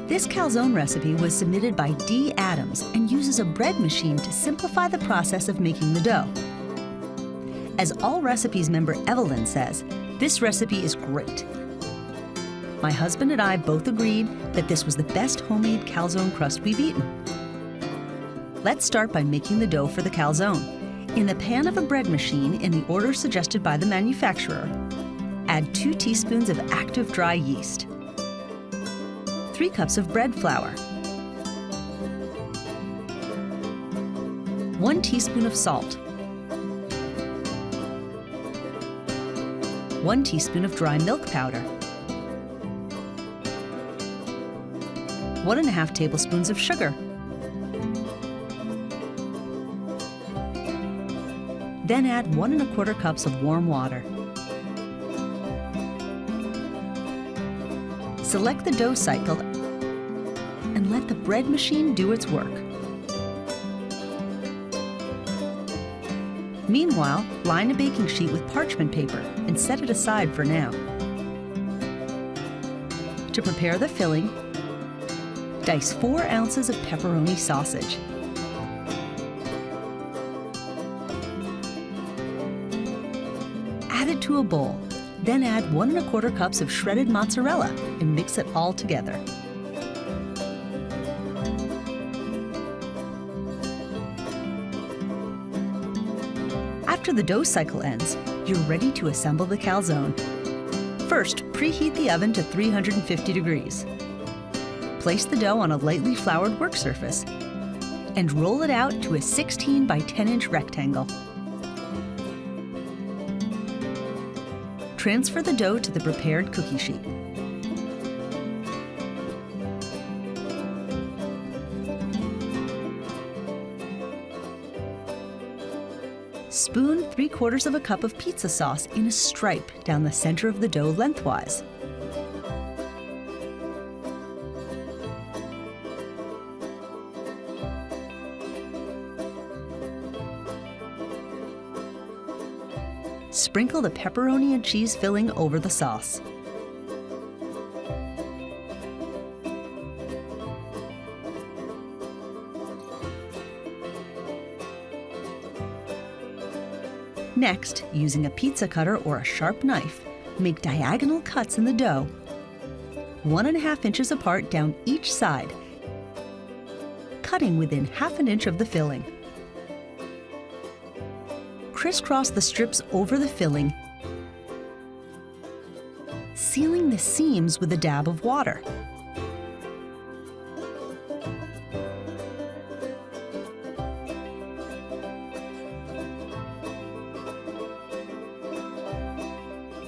This calzone recipe was submitted by D. Adams and uses a bread machine to simplify the process of making the dough. As All Recipes member Evelyn says, this recipe is great. My husband and I both agreed that this was the best homemade calzone crust we've eaten. Let's start by making the dough for the calzone. In the pan of a bread machine in the order suggested by the manufacturer, add 2 teaspoons of active dry yeast, 3 cups of bread flour, 1 teaspoon of salt, 1 teaspoon of dry milk powder, 1½ tablespoons of sugar. Then add 1 1/4 cups of warm water. Select the dough cycle and let the bread machine do its work. Meanwhile, line a baking sheet with parchment paper and set it aside for now. To prepare the filling, dice 4 ounces of pepperoni sausage. Add it to a bowl, then add 1 1/4 cups of shredded mozzarella and mix it all together. After the dough cycle ends, you're ready to assemble the calzone. First, preheat the oven to 350 degrees. Place the dough on a lightly floured work surface and roll it out to a 16 by 10-inch rectangle. Transfer the dough to the prepared cookie sheet. Spoon 3/4 cup of pizza sauce in a stripe down the center of the dough lengthwise. Sprinkle the pepperoni and cheese filling over the sauce. Next, using a pizza cutter or a sharp knife, make diagonal cuts in the dough, 1 1/2 inches apart down each side, cutting within 1/2 inch of the filling. Crisscross the strips over the filling, sealing the seams with a dab of water.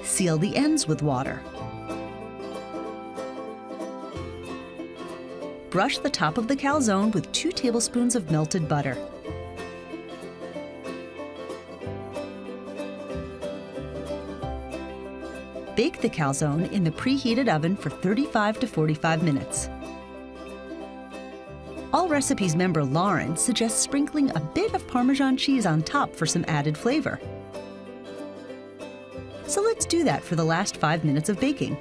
Seal the ends with water. Brush the top of the calzone with 2 tablespoons of melted butter. Bake the calzone in the preheated oven for 35 to 45 minutes. All Recipes member Lauren suggests sprinkling a bit of Parmesan cheese on top for some added flavor. So let's do that for the last 5 minutes of baking.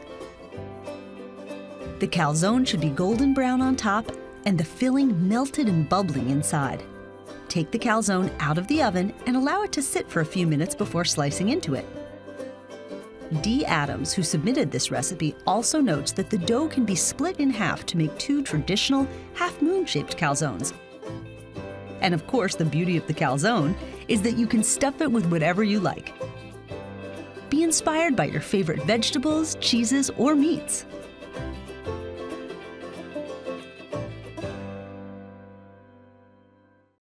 The calzone should be golden brown on top and the filling melted and bubbling inside. Take the calzone out of the oven and allow it to sit for a few minutes before slicing into it. D. Adams, who submitted this recipe, also notes that the dough can be split in half to make 2 traditional half-moon-shaped calzones. And of course, the beauty of the calzone is that you can stuff it with whatever you like. Be inspired by your favorite vegetables, cheeses, or meats.